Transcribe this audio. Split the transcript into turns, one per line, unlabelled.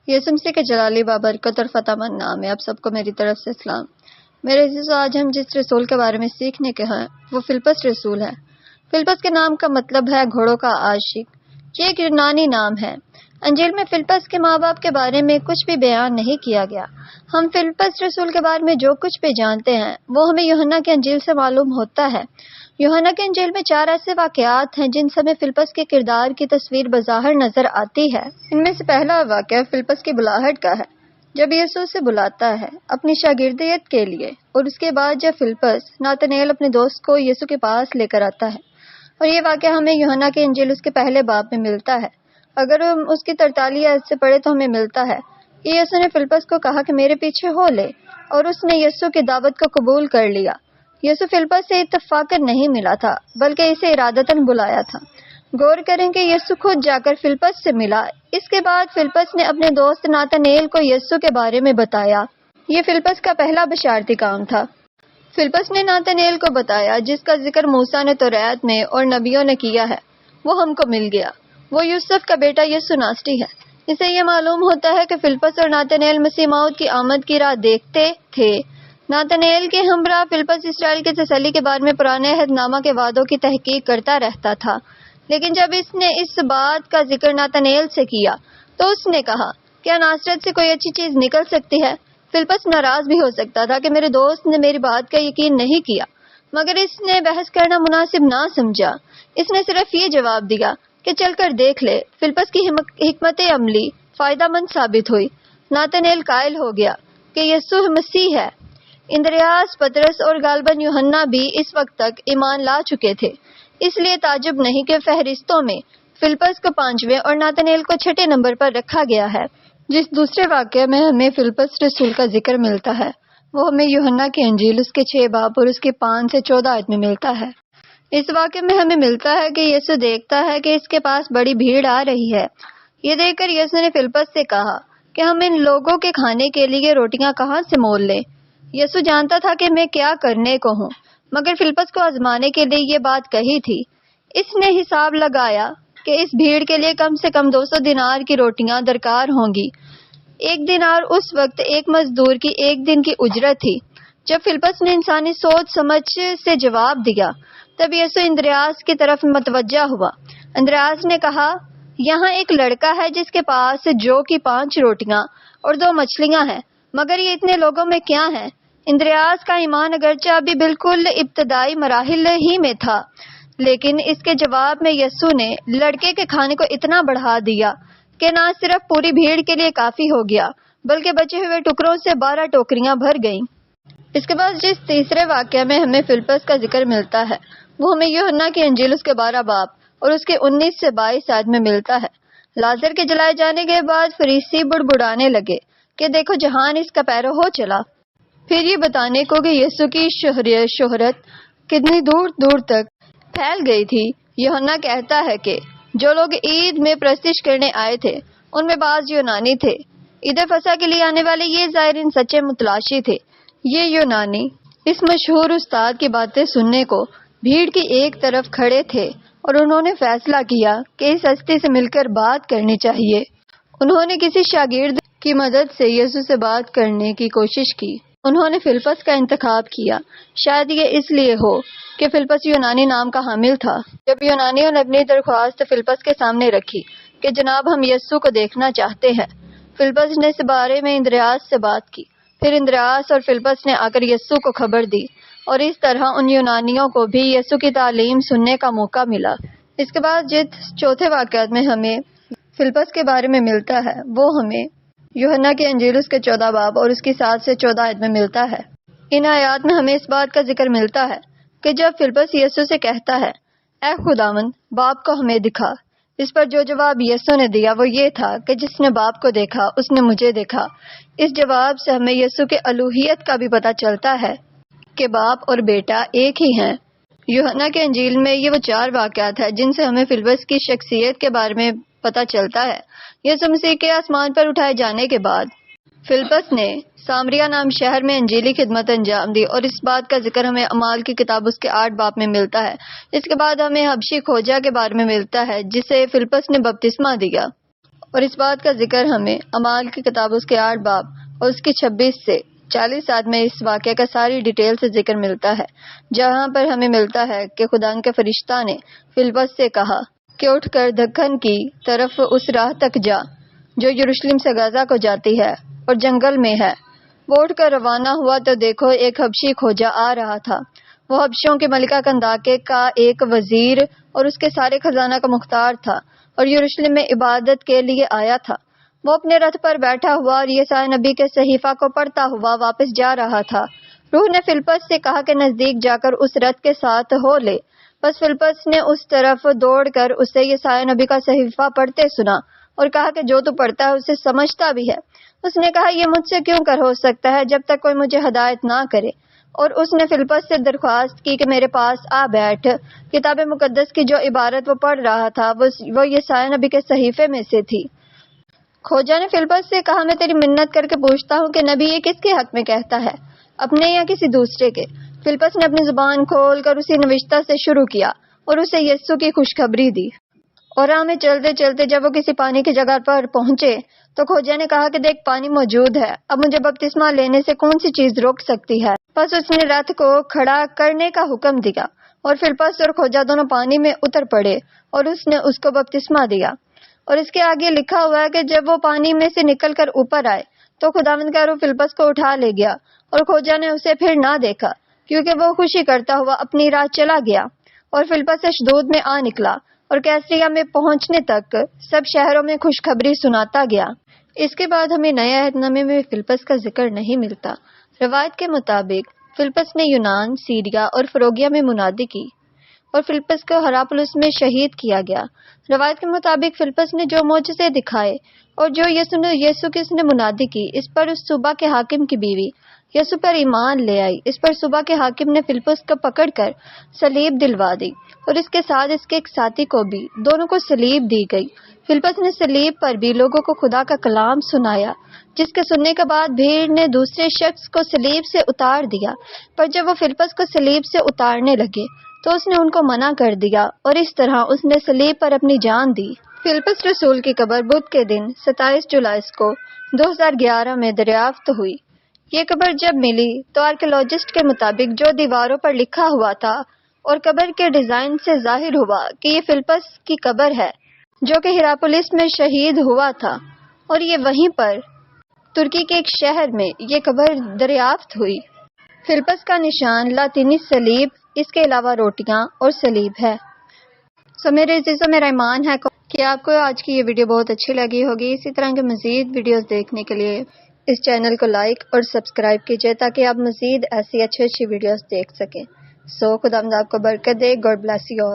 یسوع مسیح کے جلالی بابرکت اور فتح مند نام ہے، آپ سب کو میری طرف سے اسلام۔ میرے عزیزو، آج ہم جس رسول کے بارے میں سیکھنے کے ہیں وہ فلپس رسول ہے۔ فلپس کے نام کا مطلب ہے گھوڑوں کا عاشق۔ یہ ایک یونانی نام ہے۔ انجیل میں فلپس کے ماں باپ کے بارے میں کچھ بھی بیان نہیں کیا گیا۔ ہم فلپس رسول کے بارے میں جو کچھ بھی جانتے ہیں وہ ہمیں یوحنا کی انجیل سے معلوم ہوتا ہے۔ یوحنا کی انجیل میں 4 ایسے واقعات ہیں جن سے ہمیں فلپس کے کردار کی تصویر بظاہر نظر آتی ہے۔ ان میں سے پہلا واقعہ فلپس کی بلاہٹ کا ہے، جب یسوع اسے بلاتا ہے اپنی شاگردیت کے لیے، اور اس کے بعد جب فلپس ناتنیل اپنے دوست کو یسوع کے پاس لے کر آتا ہے، اور یہ واقعہ ہمیں یوحنا کی انجیل اس کے پہلے باب میں ملتا ہے۔ اگر ہم اس کی 43 آیت سے پڑھے تو ہمیں ملتا ہے کہ یسوع نے فلپس کو کہا کہ میرے پیچھے ہو لے، اور اس نے یسوع کی دعوت کو قبول کر لیا۔ یسوع فلپس سے اتفاقاً نہیں ملا تھا بلکہ اسے ارادتاً بلایا تھا۔ غور کریں کہ یسوع خود جا کر فلپس سے ملا۔ اس کے بعد فلپس نے اپنے دوست ناتنیل کو یسوع کے بارے میں بتایا۔ یہ فلپس کا پہلا بشارتی کام تھا۔ فلپس نے ناتنیل کو بتایا جس کا ذکر موسیٰ نے تورات میں اور نبیوں نے کیا ہے، وہ ہم کو مل گیا۔ وہ یوسف کا بیٹا یسوع ناصری ہے۔ اسے یہ معلوم ہوتا ہے کہ فلپس اور ناتنیل مسیح موعود کی آمد کی راہ دیکھتے تھے۔ ناتنیل کے ہمراہ فلپس اسرائیل کی تسلی کے بارے میں پرانے عہد نامہ کے وعدوں کی تحقیق کرتا رہتا تھا، لیکن جب اس نے اس بات کا ذکر ناتنیل سے کیا تو اس نے کہا، کیا ناصرت سے کوئی اچھی چیز نکل سکتی ہے؟ فلپس ناراض بھی ہو سکتا تھا کہ میرے دوست نے میری بات کا یقین نہیں کیا، مگر اس نے بحث کرنا مناسب نہ سمجھا۔ اس نے صرف یہ جواب دیا کہ چل کر دیکھ لے۔ فلپس کی حکمت عملی فائدہ مند ثابت ہوئی۔ ناتنیل قائل ہو گیا کہ یسوع مسیح ہے۔ اندریاس، پطرس اور غالباً یوحنا بھی اس وقت تک ایمان لا چکے تھے، اس لیے تعجب نہیں کہ فہرستوں میں فلپس کو 5ویں اور ناتنیل کو 6 نمبر پر رکھا گیا ہے۔ جس دوسرے واقعے میں ہمیں فلپس رسول کا ذکر ملتا ہے وہ ہمیں یوحنا کی انجیل اس کے 6 باب اور اس کے 5 سے 14 آیت میں ملتا ہے۔ اس واقعے میں ہمیں ملتا ہے کہ یسوع دیکھتا ہے کہ اس کے پاس بڑی بھیڑ آ رہی ہے۔ یہ دیکھ کر یسوع نے فلپس سے کہا کہ ہم ان لوگوں کے کھانے کے لیے روٹیاں کہاں سے مول لیں؟ یسوع جانتا تھا کہ میں کیا کرنے کو ہوں، مگر فلپس کو آزمانے کے لیے یہ بات کہی تھی۔ اس نے حساب لگایا کہ اس بھیڑ کے لیے کم سے کم 200 دینار کی روٹیاں درکار ہوں گی۔ 1 دینار اس وقت ایک مزدور کی 1 دن کی اجرت تھی۔ جب فلپس نے انسانی سوچ سمجھ سے جواب دیا تب یسوع اندریاس کی طرف متوجہ ہوا۔ اندریاس نے کہا، یہاں ایک لڑکا ہے جس کے پاس جو کی 5 روٹیاں اور 2 مچھلیاں ہیں، مگر یہ اتنے لوگوں میں کیا ہیں؟ اندریاس کا ایمان اگرچہ ابھی بالکل ابتدائی مراحل ہی میں تھا، لیکن اس کے جواب میں یسوع نے لڑکے کے کھانے کو اتنا بڑھا دیا کہ نہ صرف پوری بھیڑ کے لیے کافی ہو گیا بلکہ بچے ہوئے ٹکڑوں سے 12 ٹوکریاں بھر گئیں۔ اس کے بعد جس تیسرے واقعے میں ہمیں فلپس کا ذکر ملتا ہے وہ ہمیں یوحنا کی انجیل اس کے 12 باب اور اس کے 19 سے 22 آیت میں ملتا ہے۔ لازر کے جلائے جانے کے بعد فریسی بڑبڑانے لگے کہ دیکھو جہان اس کا پیرو ہو چلا۔ پھر یہ بتانے کو کہ یسوع کی شہرت کتنی دور دور تک پھیل گئی تھی، یوحنا کہتا ہے کہ جو لوگ عید میں پرستش کرنے آئے تھے ان میں بعض یونانی تھے۔ عید فصح کے لیے آنے والے یہ زائرین سچے متلاشی تھے۔ یہ یونانی اس مشہور استاد کی باتیں سننے کو بھیڑ کی ایک طرف کھڑے تھے اور انہوں نے فیصلہ کیا کہ اس ہستی سے مل کر بات کرنی چاہیے۔ انہوں نے کسی شاگرد کی مدد سے یسوع سے بات کرنے کی کوشش کی۔ انہوں نے فلپس کا انتخاب کیا۔ شاید یہ اس لیے ہو کہ فلپس یونانی نام کا حامل تھا۔ جب یونانیوں نے اپنی درخواست فلپس کے سامنے رکھی کہ جناب ہم یسوع کو دیکھنا چاہتے ہیں، فلپس نے اس بارے میں اندریاس سے بات کی۔ پھر اندریاس اور فلپس نے آ کر یسوع کو خبر دی اور اس طرح ان یونانیوں کو بھی یسوع کی تعلیم سننے کا موقع ملا۔ اس کے بعد جس چوتھے واقعات میں ہمیں فلپس کے بارے میں ملتا ہے وہ ہمیں یوحنا کی انجیل اس کے 14 باب اور اس کی 7 سے 14 آیت میں ملتا ہے۔ ان آیات میں ہمیں اس بات کا ذکر ملتا ہے کہ جب فلپس یسوع سے کہتا ہے، اے خداوند باپ کو ہمیں دکھا، اس پر جو جواب یسوع نے دیا وہ یہ تھا کہ جس نے باپ کو دیکھا اس نے مجھے دیکھا۔ اس جواب سے ہمیں یسوع کے الوہیت کا بھی پتہ چلتا ہے کہ باپ اور بیٹا ایک ہی ہیں۔ یوحنا کے انجیل میں یہ وہ 4 واقعات ہیں جن سے ہمیں فلپس کی شخصیت کے بارے میں پتہ چلتا ہے۔ یسوع مسیح کے آسمان پر اٹھائے جانے کے بعد فلپس نے سامریہ نام شہر میں انجیلی خدمت انجام دی اور اس بات کا ذکر ہمیں اعمال کی کتاب اس کے 8 باب میں ملتا ہے۔ اس کے بعد ہمیں حبشی کھوجا کے بارے میں ملتا ہے جسے فلپس نے بپتسمہ دیا اور اس بات کا ذکر ہمیں اعمال کی کتاب اس کے 8 باب اور اس کی 26 سے 40 آیت میں اس واقعے کا ساری ڈیٹیل سے ذکر ملتا ہے، جہاں پر ہمیں ملتا ہے کہ خدا کے فرشتہ نے فلپس سے کہا کہ اٹھ کر دکن کی طرف اس راہ تک جا جو یروشلم سے غزہ کو جاتی ہے اور جنگل میں ہے۔ وہ اٹھ کر روانہ ہوا تو دیکھو ایک حبشی کھوجا آ رہا تھا۔ وہ حبشیوں کی ملکہ کنداکے کا ایک وزیر اور اس کے سارے خزانہ کا مختار تھا اور یروشلم میں عبادت کے لیے آیا تھا۔ وہ اپنے رتھ پر بیٹھا ہوا اور یسایا نبی کے صحیفہ کو پڑھتا ہوا واپس جا رہا تھا۔ روح نے فلپس سے کہا کہ نزدیک جا کر اس رتھ کے ساتھ ہو لے۔ بس فلپس نے اس طرف دوڑ کر اسے یسایا نبی کا صحیفہ پڑھتے سنا اور کہا کہ جو تو پڑھتا ہے اسے سمجھتا بھی ہے۔ اس نے کہا یہ مجھ سے کیوں کر ہو سکتا ہے جب تک کوئی مجھے ہدایت نہ کرے، اور اس نے فلپس سے درخواست کی کہ میرے پاس آ بیٹھ۔ کتاب مقدس کی جو عبارت وہ پڑھ رہا تھا وہ یسایا نبی کے صحیفے میں سے تھی۔ کھوجا نے فلپس سے کہا میں تیری منت کر کے پوچھتا ہوں کہ نبی یہ کس کے حق میں کہتا ہے، اپنے یا کسی دوسرے کے؟ فلپس نے اپنی زبان کھول کر اسی نوشتہ سے شروع کیا اور اسے یسوع کی خوشخبری دی۔ اور راہ میں چلتے چلتے جب وہ کسی پانی کی جگہ پر پہنچے تو کھوجا نے کہا کہ دیکھ پانی موجود ہے، اب مجھے بپتسمہ لینے سے کون سی چیز روک سکتی ہے؟ بس اس نے رتھ کو کھڑا کرنے کا حکم دیا اور فلپس اور کھوجا دونوں پانی میں اتر پڑے اور اس نے اس کو بپتسمہ دیا۔ اور اس کے آگے لکھا ہوا ہے کہ جب وہ پانی میں سے نکل کر اوپر آئے تو خداوند کا روح فلپس کو اٹھا لے گیا اور کھوجا نے اسے پھر نہ دیکھا کیونکہ وہ خوشی کرتا ہوا اپنی راہ چلا گیا۔ اور فلپس اشدود میں آ نکلا اور کیسریا میں پہنچنے تک سب شہروں میں خوشخبری سناتا گیا۔ اس کے بعد ہمیں نئے عہد نامے میں فلپس کا ذکر نہیں ملتا۔ روایت کے مطابق فلپس نے یونان، سیریا اور فروگیا میں منادی کی اور فلپس کو ہراپولس میں شہید کیا گیا۔ روایت کے مطابق فلپس نے جو معجزے دکھائے اور جو یسوع کی اس نے منادی کی، اس پر اس صوبہ کے حاکم کی بیوی یسوع پر ایمان لے آئی۔ اس پر صوبہ کے حاکم نے فلپس کو پکڑ کر صلیب دلوا دی اور اس کے ساتھ اس کے ایک ساتھی کو بھی، دونوں کو صلیب دی گئی۔ فلپس نے صلیب پر بھی لوگوں کو خدا کا کلام سنایا، جس کے سننے کے بعد بھیڑ نے دوسرے شخص کو صلیب سے اتار دیا، پر جب وہ فلپس کو صلیب سے اتارنے لگے تو اس نے ان کو منع کر دیا اور اس طرح اس نے صلیب پر اپنی جان دی۔ فلپس رسول کی قبر بدھ کے دن 27 جولائی کو 2011 میں دریافت ہوئی۔ یہ قبر جب ملی تو آرکیولوجسٹ کے مطابق جو دیواروں پر لکھا ہوا تھا اور قبر کے ڈیزائن سے ظاہر ہوا کہ یہ فلپس کی قبر ہے جو کہ ہراپولس میں شہید ہوا تھا، اور یہ وہیں پر ترکی کے ایک شہر میں یہ قبر دریافت ہوئی۔ فلپس کا نشان لاطینی صلیب، اس کے علاوہ روٹیاں اور صلیب ہے۔ میرے عزیزوں، میرا ایمان ہے کہ آپ کو آج کی یہ ویڈیو بہت اچھی لگی ہوگی۔ اسی طرح کے مزید ویڈیوز دیکھنے کے لیے اس چینل کو لائک اور سبسکرائب کیجیے تاکہ آپ مزید ایسی اچھی ویڈیوز دیکھ سکیں۔ خدا آپ کو برکت دے۔ God bless you all.